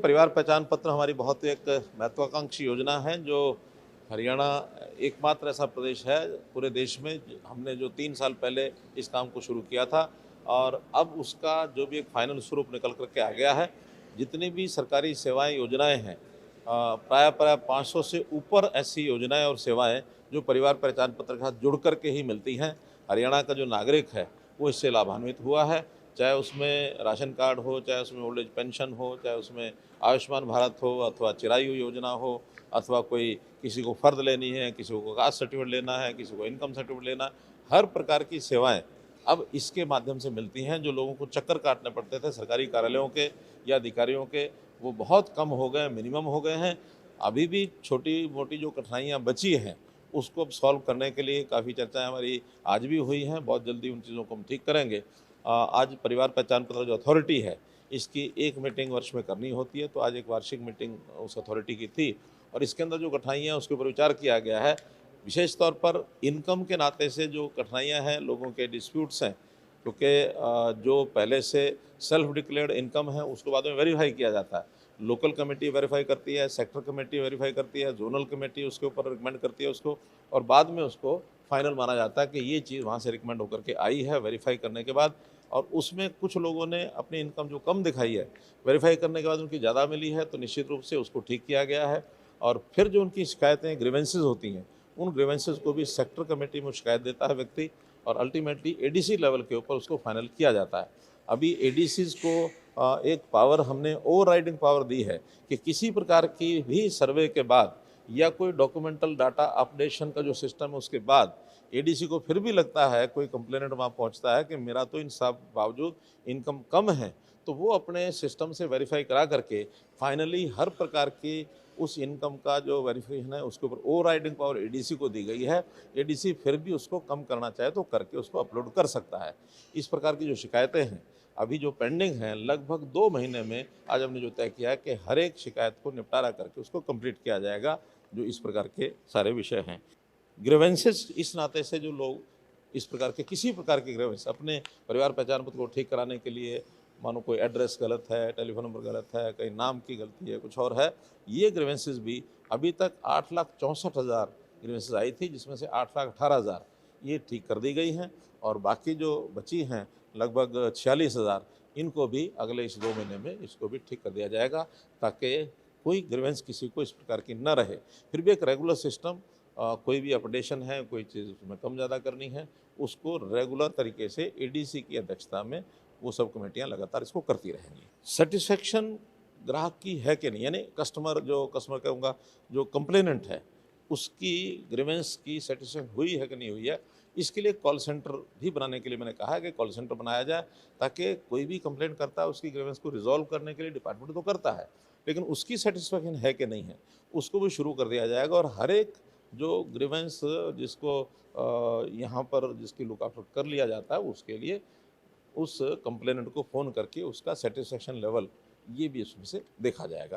परिवार पहचान पत्र हमारी बहुत एक महत्वाकांक्षी योजना है जो हरियाणा एकमात्र ऐसा प्रदेश है पूरे देश में हमने जो 3 साल पहले इस काम को शुरू किया था और अब उसका जो भी एक फाइनल स्वरूप निकल करके आ गया है। जितनी भी सरकारी सेवाएं योजनाएं हैं प्राय प्राय 500 से ऊपर ऐसी योजनाएं और सेवाएं जो परिवार पहचान पत्र के साथ जुड़ करके ही मिलती हैं। हरियाणा का जो नागरिक है वो इससे लाभान्वित हुआ है, चाहे उसमें राशन कार्ड हो, चाहे उसमें ओल्ड एज पेंशन हो, चाहे उसमें आयुष्मान भारत हो अथवा चिरायु योजना हो, अथवा कोई किसी को फ़र्द लेनी है, किसी को कास्ट सर्टिफिकेट लेना है, किसी को इनकम सर्टिफिकेट लेना है। हर प्रकार की सेवाएं अब इसके माध्यम से मिलती हैं। जो लोगों को चक्कर काटने पड़ते थे सरकारी कार्यालयों के या अधिकारियों के, वो बहुत कम हो गए, मिनिमम हो गए हैं। अभी भी छोटी मोटी जो कठिनाइयाँ बची हैं उसको अब सॉल्व करने के लिए काफ़ी चर्चाएं हमारी आज भी हुई हैं। बहुत जल्दी उन चीज़ों को हम ठीक करेंगे। आज परिवार पहचान पत्र जो अथॉरिटी है इसकी एक मीटिंग वर्ष में करनी होती है, तो आज एक वार्षिक मीटिंग उस अथॉरिटी की थी और इसके अंदर जो कठिनाइयाँ उसके ऊपर विचार किया गया है। विशेष तौर पर इनकम के नाते से जो कठिनाइयाँ हैं, लोगों के डिस्प्यूट्स हैं, क्योंकि जो पहले से सेल्फ डिक्लेयर्ड इनकम है उसको बाद में वेरीफाई किया जाता है। लोकल कमेटी वेरीफाई करती है, सेक्टर कमेटी वेरीफाई करती है, जोनल कमेटी उसके ऊपर रिकमेंड करती है उसको, और बाद में उसको फाइनल माना जाता है कि ये चीज़ वहाँ से रिकमेंड होकर के आई है वेरीफाई करने के बाद। और उसमें कुछ लोगों ने अपनी इनकम जो कम दिखाई है, वेरीफाई करने के बाद उनकी ज़्यादा मिली है, तो निश्चित रूप से उसको ठीक किया गया है। और फिर जो उनकी शिकायतें ग्रीवेंसेस होती हैं, उन ग्रीवेंसेस को भी सेक्टर कमेटी में शिकायत देता है व्यक्ति और अल्टीमेटली एडीसी लेवल के ऊपर उसको फाइनल किया जाता है। अभी एडीसीज़ को एक पावर हमने ओवरराइडिंग पावर दी है कि किसी प्रकार की भी सर्वे के बाद या कोई डॉक्यूमेंटल डाटा अपडेशन का जो सिस्टम है उसके बाद एडीसी को फिर भी लगता है, कोई कंप्लेनेंट वहाँ पहुँचता है कि मेरा तो इन सब बावजूद इनकम कम है, तो वो अपने सिस्टम से वेरीफाई करा करके फाइनली हर प्रकार की उस इनकम का जो वेरिफिकेशन है उसके ऊपर ओवरराइडिंग पावर एडीसी को दी गई है। एडीसी फिर भी उसको कम करना चाहे तो करके उसको अपलोड कर सकता है। इस प्रकार की जो शिकायतें हैं अभी जो पेंडिंग हैं, लगभग 2 महीने में आज हमने जो तय किया है कि हर एक शिकायत को निपटारा करके उसको कंप्लीट किया जाएगा। जो इस प्रकार के सारे विषय हैं, ग्रीवेंसेस इस नाते से जो लोग इस प्रकार के किसी प्रकार के ग्रीवेंस अपने परिवार पहचान पत्र को ठीक कराने के लिए, मानो कोई एड्रेस गलत है, टेलीफोन नंबर गलत है, कहीं नाम की गलती है, कुछ और है, ये ग्रीवेंसेस भी अभी तक 8,64,000 ग्रीवेंसेस आई थी, जिसमें से 8,18,000 ये ठीक कर दी गई हैं और बाकी जो बची हैं लगभग 46,000 इनको भी अगले इस 2 महीने में इसको भी ठीक कर दिया जाएगा, ताकि कोई ग्रीवेंस किसी को इस प्रकार की न रहे। फिर भी एक रेगुलर सिस्टम, कोई भी अपडेशन है, कोई चीज़ उसमें कम ज़्यादा करनी है, उसको रेगुलर तरीके से एडीसी की अध्यक्षता में वो सब कमेटियाँ लगातार इसको करती रहेंगी। सेटिस्फेक्शन ग्राहक की है कि नहीं, यानी कस्टमर कहूँगा जो कंप्लेनेंट है उसकी ग्रीवेंस की सेटिस्फेक्शन हुई है कि नहीं हुई है, इसके लिए कॉल सेंटर भी बनाने के लिए मैंने कहा है कि कॉल सेंटर बनाया जाए, ताकि कोई भी कंप्लेंट करता है उसकी ग्रीवेंस को रिजॉल्व करने के लिए डिपार्टमेंट तो करता है, लेकिन उसकी सेटिस्फेक्शन है कि नहीं है उसको भी शुरू कर दिया जाएगा। और हर एक जो ग्रीवेंस जिसको यहाँ पर जिसकी लुक आफ्टर कर लिया जाता है उसके लिए उस कंप्लेनेंट को फ़ोन करके उसका सेटिस्फेक्शन लेवल ये भी उसमें से देखा जाएगा।